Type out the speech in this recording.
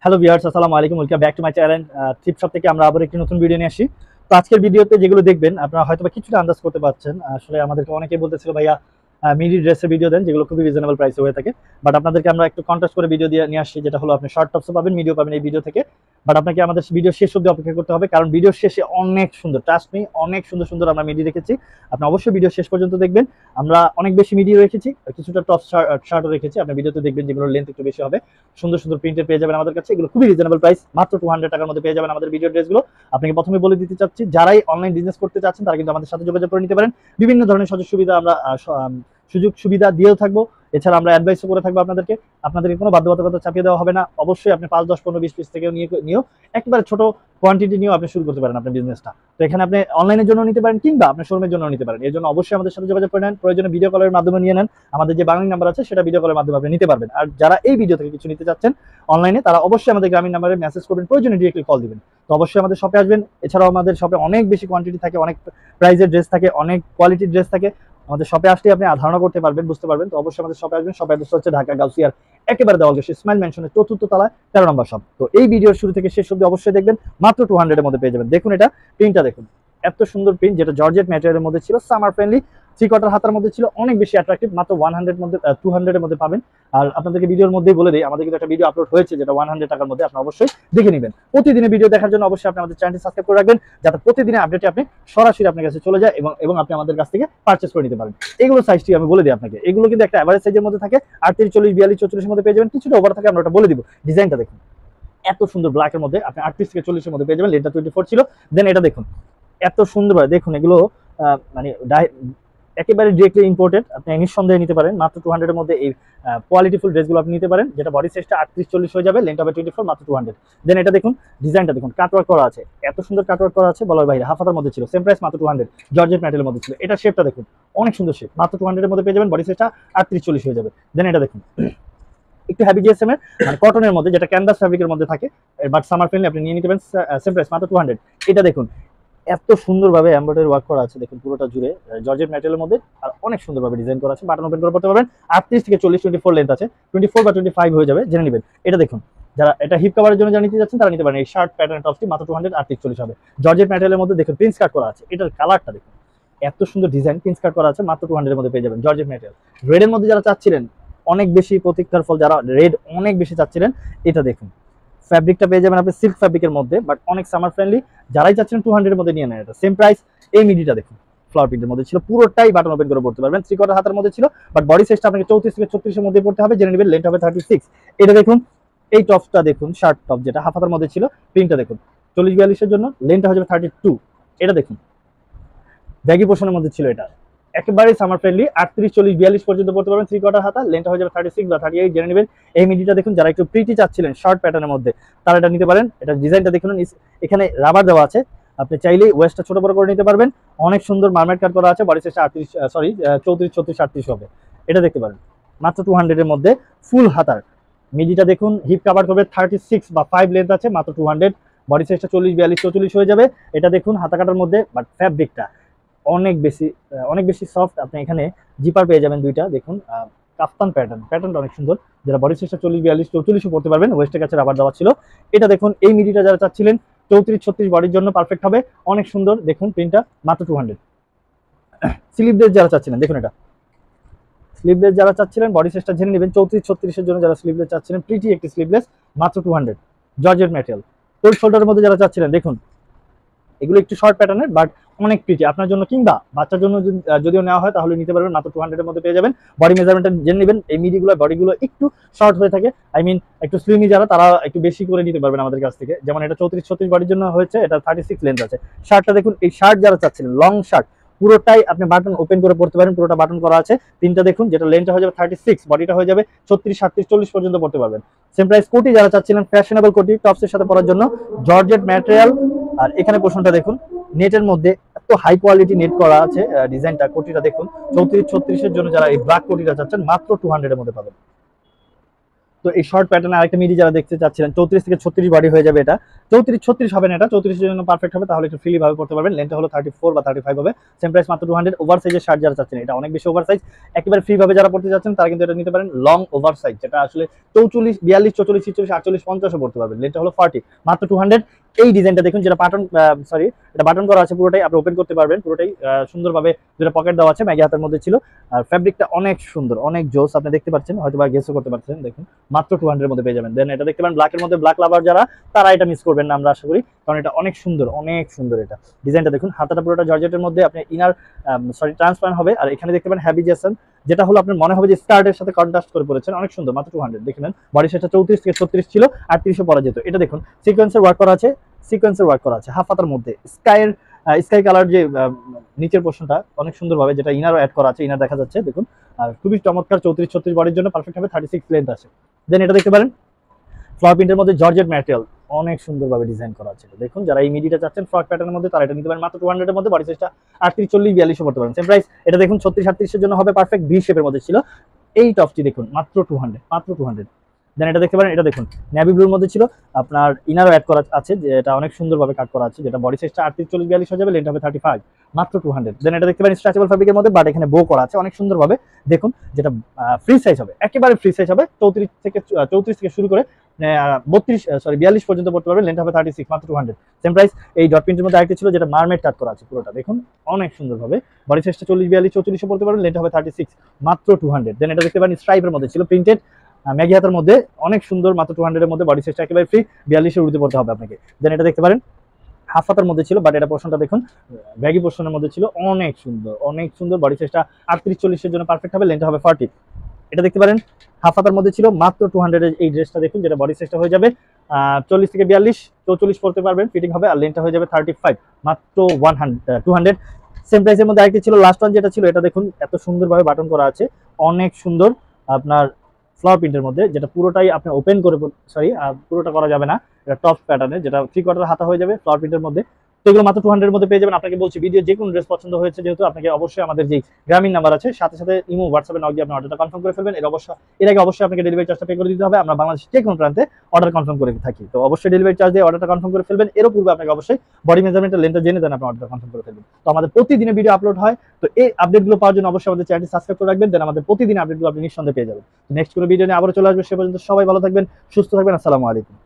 Hello viewers, আসসালামু আলাইকুম। Welcome back to my channel thrift shop থেকে আমরা আবার একটি নতুন ভিডিও নিয়ে আসি। তো আজকের ভিডিওতে যেগুলো দেখবেন আপনারা হয়তোবা কিছুটা আন্দাজ করতে পারছেন। আসলে আমাদেরকে অনেকেই বলতেছিল ভাইয়া মিডি ড্রেসের ভিডিও দেন, যেগুলো খুবই রিজনেবল প্রাইসে হয়ে থাকে। বাট আপনাদেরকে আমরা একটু কন্ট্রাস্ট করে ভিডিও দিয়ে নিয়ে আসছি, যেটা হলো আপনি শর্ট টপসও পাবেন, মিডিও পাবেন এই ভিডিও থেকে। বাট আপনাকে আমাদের ভিডিও শেষ অবধি অপেক্ষা করতে হবে, কারণ ভিডিও শেষে অনেক সুন্দর, ট্রাস্ট মি, অনেক সুন্দর সুন্দর আমরা মিডি রেখেছি। আপনি অবশ্যই ভিডিও শেষ পর্যন্ত দেখবেন। আমরা অনেক বেশি মিডিও রেখেছি, কিছুটা টপ শার্টও রেখেছি। আপনি ভিডিওতে দেখবেন যেগুলো লেন্থ একটু বেশি হবে, সুন্দর সুন্দর প্রিন্টের পেয়ে যাবেন আমাদের কাছে। এগুলো খুবই রিজনেবল প্রাইস, মাত্র 200 টাকার মধ্যে পেয়ে যাবেন আমাদের ভিডিও ড্রেসগুলো। আপনাকে প্রথমে বলে দিতে চাচ্ছি, যারাই অনলাইন বিজনেস করতে চাচ্ছেন তারা কিন্তু আমাদের সাথে যোগাযোগ করে নিতে পারেন। বিভিন্ন ধরনের সুযোগ সুবিধা দিয়েও থাকবো। এছাড়া আমরা অ্যাডভাইসও করে থাকবো আপনাদেরকে কোনো বাধ্যবাধকতা চাপিয়ে দেওয়া হবে না। অবশ্যই আপনি 5, 10, 15, 20 পিস থেকে নিয়েও একেবারে ছোট কোয়ান্টিটি নিয়েও আপনি শুরু করতে পারেন আপনার বিজনেসটা। তো এখানে আপনি অনলাইনের জন্য নিতে পারেন, কিংবা আপনার শোরুমের জন্য নিতে পারেন। এর জন্য অবশ্যই আমাদের সাথে যোগাযোগ করে নেন। প্রয়োজনে ভিডিও কলের মাধ্যমে নিয়ে নেন। আমাদের যে বাংলা নাম্বার আছে সেটা ভিডিও কলের মাধ্যমে আপনি নিতে পারবেন। আর যারা এই ভিডিও থেকে কিছু নিতে চাচ্ছেন অনলাইনে, তারা অবশ্যই আমাদের গ্রামীণ নাম্বারে মেসেজ করবেন, প্রয়োজনে ডিরেক্টলি কল দিবেন। তো অবশ্যই আমাদের শপে আসবেন। এছাড়াও আমাদের শপে অনেক বেশি কোয়ান্টিটি থাকে, অনেক প্রাইজের ড্রেস থাকে, অনেক কোয়ালিটির ড্রেস থাকে। আমাদের শপে আসলে আপনি ধারণা করতে পারবেন, বুঝতে পারবেন। তো অবশ্যই আমাদের শপে আসবেন। শপের অ্যাড্রেস হচ্ছে ঢাকা গাউসিয়ার একেবারে দেওয়াল ঘেঁষে স্মাইল ম্যানশনের 4th তলায় 13 নম্বর শপ। তো এই ভিডিওর শুরু থেকে শেষ অবধি অবশ্যই দেখবেন। মাত্র 200 এর মধ্যে পেয়ে যাবেন। দেখুন এটা প্রিন্টটা দেখুন, এত সুন্দর প্রিন্ট, যেটা জর্জেট ম্যাটেরিয়ালের মধ্যে ছিল, সামার ফ্রেন্ডলি, 3/4 হাতার মধ্যে ছিল, অনেক বেশি অ্যাট্রাকটিভ। মাত্র 200 এর মধ্যে পাবেন। আর আপনাদেরকে ভিডিওর মধ্যেই বলে দিই, আমাদের কিন্তু একটা ভিডিও আপলোড হয়েছে যেটা 100 টাকার মধ্যে, আপনি অবশ্যই দেখে নেবেন। প্রতিদিনের ভিডিও দেখার জন্য অবশ্যই আপনি আমাদের চ্যানেলটি সাবস্ক্রাইব করে রাখবেন, যাতে প্রতিদিনের আপডেটে আপনি সরাসরি আপনার কাছে চলে যায় এবং আপনি আমাদের কাছ থেকে পারচেজ করে নিতে পারেন। এগুলো সাইজটি আমি বলে দিই আপনাকে, এগুলো কিন্তু একটা এভারেজ সাইজের মধ্যে থাকে, 38, 40, 42, 44 এর মধ্যে পেয়ে যাবেন। কিছুটা ওভার থাকে, আমরা ওটা বলে দিব। ডিজাইনটা দেখুন, এত সুন্দর ব্ল্যাকের মধ্যে আপনি 38 থেকে 40 এর মধ্যে পেয়ে যাবেন। লেনটা 24 ছিল। দেন এটা দেখুন, এত সুন্দর দেখুন, এগুলো মানে একেবারে ডিরেক্টলি ইম্পোর্টেড। আপনি নিঃসন্দেহে নিতে পারেন। মাত্র 200 এর মধ্যে এই কোয়ালিটিফুল ড্রেসগুলো আপনি নিতে পারেন, যেটা বডি সাইজটা 38, 40 হয়ে যাবে, লেন্থ হবে 24, মাত্র 200। দেন এটা দেখুন, ডিজাইনটা দেখুন, কাটওয়ার্ক করা আছে, এত সুন্দর কাটওয়ার্ক করা আছে বলার বাইরে। হাফ হাতার মধ্যে ছিল, সেম প্রাইস, মাত্র 200। জর্জেট ম্যাটেরিয়ালের মধ্যে ছিল। এটা শেপটা দেখুন, অনেক সুন্দর শেপ, মাত্র 200 এর মধ্যে পেয়ে যাবেন। বডি সাইজটা 38, 40 হয়ে যাবে। দেন এটা দেখুন, একটু হ্যাভি জিএসএম এর মানে কটনের মধ্যে, যেটা ক্যানভাস ফ্যাব্রিকের মধ্যে থাকে, বাট সামার ফ্রেন্ডলি, আপনি নিয়ে নিতে পারেন। সেম প্রাইস, মাত্র 200। এটা দেখুন, এত সুন্দরভাবে এমব্রয়ডারি ওয়ার্ক করা আছে, দেখুন পুরোটা জুড়ে জর্জেট ম্যাটেরিয়ালের মধ্যে, আর অনেক সুন্দরভাবে ডিজাইন করা আছে। বাটন ওপেন করে পড়তে পারবেন। 38 থেকে 40, 24 লেন্থ আছে, 24 বা 25 হয়ে যাবে, জেনে নেবেন। এটা দেখুন, যারা এটা হিপ কভারের জন্য যারা নিতে যাচ্ছেন তারা নিতে পারেন। এই শার্ট প্যাটার্ন টপটি মাত্র 200, 38, 40 হবে। জর্জেট ম্যাটেরিয়ালের মধ্যে দেখুন প্রিন্স কাট করা আছে, এটার কালারটা দেখুন, এত সুন্দর ডিজাইন, প্রিন্স কাট করা আছে, মাত্র 200 এর মধ্যে পেয়ে যাবেন। জর্জেট ম্যাটেরিয়াল রেড এর মধ্যে যারা চাচ্ছিলেন, অনেক বেশি প্রতীক্ষার ফল, যারা রেড অনেক বেশি চাচ্ছিলেন, এটা দেখুন, ফ্যাব্রিকটা পেয়ে যাবেন আপনি সিল্ক ফ্যাব্রিকের মধ্যে, বাট অনেক সামার ফ্রেন্ডলি। যারাই চাচ্ছিলেন 200 এর মধ্যে নিয়ে নেন। এটা সেম প্রাইস। এই মিডিটা দেখুন, ফ্লাওয়ার প্রিন্টের মধ্যে ছিল, পুরোটাই বাটন ওপেন করে পড়তে পারবেন। 3/4 হাতের মধ্যে ছিল, বাট বডি সাইজটা আপনাকে 34 থেকে 36 এর মধ্যে পড়তে হবে, জেনে নেবেন। লেন্থ হবে 36। এটা দেখুন, এই টপসটা দেখুন, শার্ট টপ যেটা হাফ হাতের মধ্যে ছিল, প্রিন্টটা দেখুন, 40, 42 এর জন্য লেন্থটা হয়ে যাবে 32। এটা দেখুন, ব্যাগি পোর্শনের মধ্যে ছিল, এটা একেবারে সামার ফ্রেন্ডলি, 38, 40, 42 পর্যন্ত পড়তে পারবেন। 3/4 হাতা, লেন্থটা হয়ে যাবে 36 বা 38, জেনে নেবেন। এই মিডিটা দেখুন, যারা একটু প্রিটি চাচ্ছিলেন শর্ট প্যাটার্নের মধ্যে, তারা এটা নিতে পারেন। এটা ডিজাইনটা দেখুন, এখানে রাবার দেওয়া আছে, আপনি চাইলে ওয়েস্টটা ছোট বড় করে নিতে পারবেন। অনেক সুন্দর মার্মেট কাট করা আছে, বডি সাইজটা 34, 36, 38 হবে। এটা দেখতে পারেন, মাত্র 200 এর মধ্যে ফুল হাতার মিডিটা দেখুন, হিপ কভার করবে, 36 বা 5 লেন্থ আছে, মাত্র 200। বডি সাইজটা 40, 42, 44 হয়ে যাবে। এটা দেখুন, হাতা কাটার মধ্যে, বাট ফ্যাব্রিকটা অনেক বেশি সফট। আপনি এখানে জিপার পেয়ে যাবেন দুইটা, দেখুন কাফতান প্যাটার্নটা অনেক সুন্দর। যারা বডি সাইজটা 40, 42, 44 পড়তে পারবেন, ওয়েস্টের কাছে রাবার দেওয়া ছিল। এটা দেখুন, এই মিডিটা যারা চাচ্ছিলেন 34, 36 বডির জন্য পারফেক্ট হবে, অনেক সুন্দর। দেখুন প্রিন্টটা, মাত্র 200। স্লিভলেস যারা চাচ্ছিলেন, দেখুন এটা স্লিভলেস যারা চাচ্ছিলেন, বডি সাইজটা জেনে নেবেন। 34, 36 এর জন্য যারা স্লিভলেস চাচ্ছিলেন, প্রিটি একটি স্লিভলেস, মাত্র 200। জর্জেট ম্যাটেরিয়াল কোল্ড শোল্ডারের মধ্যে যারা চাচ্ছিলেন, দেখুন এগুলো একটু শর্ট প্যাটার্নের, বাট অনেক প্রিটি, আপনার জন্য কিংবা বাচ্চার জন্য যদিও নেওয়া হয় তাহলে নিতে পারবেন। মাত্র 200 এর মধ্যে পেয়ে যাবেন। বডি মেজারমেন্টটা জেনে নেবেন। এই মিডিগুলো বডিগুলো একটু শর্ট হয়ে থাকে, আই মিন একটু স্লিমি, যারা তারা একটু বেশি করে নিতে পারবেন আমাদের কাছ থেকে। যেমন এটা 34, 36 বডির জন্য হয়েছে, এটা 36 লেন্থ আছে। শার্টটা দেখুন, এই শার্ট যারা চাচ্ছিলেন লং শার্ট, পুরোটাই আপনি বাটন ওপেন করে পড়তে পারেন, পুরোটা বাটন করা আছে। তিনটা দেখুন, যেটা লেন্থটা হয়ে যাবে 36, বডিটা হয়ে যাবে 36, 37, 40 পর্যন্ত পড়তে পারবেন। Same price. কোটি যারা চাচ্ছিলেন ফ্যাশনেবল কোটি টপসের সাথে পরার জন্য, জর্জেট ম্যাটেরিয়াল, আর এখানে পোর্শনটা দেখুন, নেটের মধ্যে এত হাই কোয়ালিটি নেট করা আছে। ডিজাইনটা, কোটিটা দেখুন, 34, 36 এর জন্য যারা এই ব্ল্যাক কোটিটা চাচ্ছেন, মাত্র 200 এর মধ্যে পাবেন। তো এই শর্ট প্যাটার্নে আরেকটা মিডি যারা দেখতে চাচ্ছিলেন 34 থেকে 36 বডি হয়ে যাবে, এটা 34 হবে না, এটা 34 এর জন্য পারফেক্ট হবে, তাহলে একটু ফ্রিলি ভাবে পড়তে পারবেন। লেন্থটা হলো 34 বা 35 হবে, সেম প্রাইস মাত্র 200। ওভার সাইজের শার্ট যারা চাচ্ছেন, এটা অনেক বেশি ওভার সাইজ, একেবারে ফ্রি ভাবে যারা পড়তে যাচ্ছেন তারা কিন্তু এটা নিতে পারেন লং ওভার সাইজ, যেটা আসলে 44 42 44 46 48 50 পড়তে পারবেন। লেন্থটা হলো 40, মাত্র 200। এই ডিজাইনটা দেখুন, যেটা বাটন সরি এটা বাটন করা আছে পুরোটাই, আপনি ওপেন করতে পারবেন পুরোটাই সুন্দরভাবে, যেটা পকেট দেওয়া আছে, ম্যাগি হাতের মধ্যে ছিল। আর ফ্যাব্রিকটা অনেক সুন্দর, অনেক জোস, আপনি দেখতে পাচ্ছেন, হয়তো বা গেসও করতে পারছেন, দেখুন মাত্র 200 এর মধ্যে পেয়ে যাবেন। দেন এটা দেখতে পারেন ব্ল্যাকের মধ্যে, ব্ল্যাক লাভার যারা তারা এটা মিস করবেন না আমরা আশা করি, কারণ এটা অনেক সুন্দর, অনেক সুন্দর। এটা ডিজাইনটা দেখুন, হাতাটা পুরোটা জর্জেটের মধ্যে, আপনি ইনার ট্রান্সপারেন্ট হবে। আর এখানে দেখতে পারেন হ্যাভি জেসন, যেটা হলো আপনার মনে হবে যে স্কার্টের সাথে কন্ট্রাস্ট করে পড়েছেন, অনেক সুন্দর, মাত্র 200। দেখে নেন বডি সাইজটা 34 থেকে 36 ছিল, 38 পরা যেত। এটা দেখুন সিকোয়েন্সের ওয়ার্ক করা আছে, সিকোয়েন্সের ওয়ার্ক করা আছে হাফ হাতার মধ্যে, স্কাই কালার যে নিচের পোর্শনটা অনেক সুন্দরভাবে, যেটা ইনারও অ্যাড করা আছে, ইনার দেখা যাচ্ছে দেখুন। আর খুবই চমৎকার, 34 36 বডির জন্য পারফেক্ট হবে, 36 লেন্থ আছে। দেন এটা দেখতে পারেন ফ্লপ প্রিন্টের মধ্যে জর্জেট ম্যাটেরিয়াল, অনেক সুন্দরভাবে ডিজাইন করা আছে। দেখুন যারা এই মিডিটা চাচ্ছেন ফ্রক প্যাটার্নের মধ্যে, তারা এটা নিতে পারেন মাত্র 200 এর মধ্যে, বডি সাইজটা 38 40 42 করতে পারেন, সেম প্রাইস। এটা দেখুন 36 38 এর জন্য হবে পারফেক্ট, ভি শেপের মধ্যে ছিল। এই টপটি দেখুন মাত্র 200, মাত্র 200। দেন এটা দেখতে পারেন, এটা দেখুন নেভি ব্লুর মধ্যে ছিল, আপনার ইনারও অ্যাড করা আছে, যেটা অনেক সুন্দরভাবে কাট করা আছে, যেটা বডি সাইজটা 38 40 42 হয়ে যাবে, লেন্থ হবে 35, মাত্র 200। দেন এটা দেখতে পারেন স্ট্রেচেবল ফ্যাব্রিকের মধ্যে, বাট এখানে বো করা আছে অনেক সুন্দরভাবে, দেখুন যেটা ফ্রি সাইজ হবে, একেবারে ফ্রি সাইজ হবে, 34 থেকে শুরু করে 42 পর্যন্ত পড়তে পারবেন, লেন্থ হবে 36, মাত্র 200, সেম প্রাইস। এই ডট প্রিন্টের মধ্যে আরেকটা ছিল, যেটা মার্মেড কাট করা আছে পুরোটা, দেখুন অনেক সুন্দরভাবে, বডি সাইজটা 40 42 44 পড়তে পারবেন, লেন্থ হবে 36, মাত্র 200। দেন এটা দেখতে পারেন স্ট্রাইপের মধ্যে ছিল, প্রিন্টেড ম্যাগি হাতের মধ্যে, অনেক সুন্দর, মাত্র 200 এর মধ্যে, বডি সাইজটা একেবারে ফ্রি, 42 এর উর্ধে পড়তে হবে আপনাকে। দেন এটা দেখতে পারেন হাফ হাতার মধ্যে ছিল, বাট এটা পোর্শনটা দেখুন ব্যাগি পোর্শনের মধ্যে ছিল, অনেক সুন্দর, অনেক সুন্দর, বডি সাইজটা 38 40 এর জন্য পারফেক্ট হবে, লেন্থ হবে 40। এটা দেখতে পারেন হাফ হাতার মধ্যে ছিল, মাত্র 200 এর এই ড্রেসটা দেখুন, যেটা বডি সাইজটা হয়ে যাবে 40 থেকে 42 44 পড়তে পারবেন, ফিটিং হবে, আর লেন্থটা হয়ে যাবে 35, মাত্র 200। সেম প্রাইসের মধ্যে আরেকটি ছিল, লাস্ট ওয়ান যেটা ছিল, এটা দেখুন এত সুন্দরভাবে বাটন করা আছে, অনেক সুন্দর, আপনার ফ্লাওয়ার প্রিন্টের মধ্যে, যেটা পুরোটাই আপনি ওপেন করে, পুরোটা করা যাবে না, এটা টপ প্যাটার্নের, যেটা 3/4 হাতা হয়ে যাবে ফ্লাওয়ার প্রিন্টের মধ্যে। তো এগুলো মাত্র 200 এর মধ্যে পেয়ে যাবেন। আপনাকে বলছি ভিডিও যে কোনো ড্রেস পছন্দ হয়েছে যেহেতু, আপনাকে অবশ্যই আমাদের যে গ্রামীণ নাম্বার আছে, সাথে সাথে ইমো হোয়াটসঅ্যাপে নক দিয়ে আপনি অর্ডারটা কনফার্ম করে ফেলবেন। এর আগে অবশ্যই আপনাকে ডেলিভারি চার্জটা পে করে দিতে হবে। আমরা বাংলাদেশের যে কোনো প্রান্তে অর্ডার কনফার্ম করে থাকি, তো অবশ্যই ডেলিভারি চার্জ দিয়ে অর্ডারটা কনফার্ম করে ফেলবেন। এর পূর্বে আপনাকে অবশ্যই বডি মেজারমেন্টের লেন্থটা জেনে দেন, আপনি অর্ডার কনফার্ম করে ফেলবেন। তো আমাদের প্রতিদিনের ভিডিও আপলোড হয়, তো এই আপডেটগুলো পাওয়ার জন্য অবশ্যই আমাদের চ্যানেলটি সাবস্ক্রাইব করে রাখবেন, দেন আমাদের প্রতিদিন আপডেটগুলো আপনি নিঃসন্দেহে পেয়ে যাবেন। নেক্সট কোনো ভিডিও নিয়ে আবারও চলে আসবে, সে পর্যন্ত সবাই ভালো থাকবেন, সুস্থ থাকবেন। আসসালামু আলাইকুম।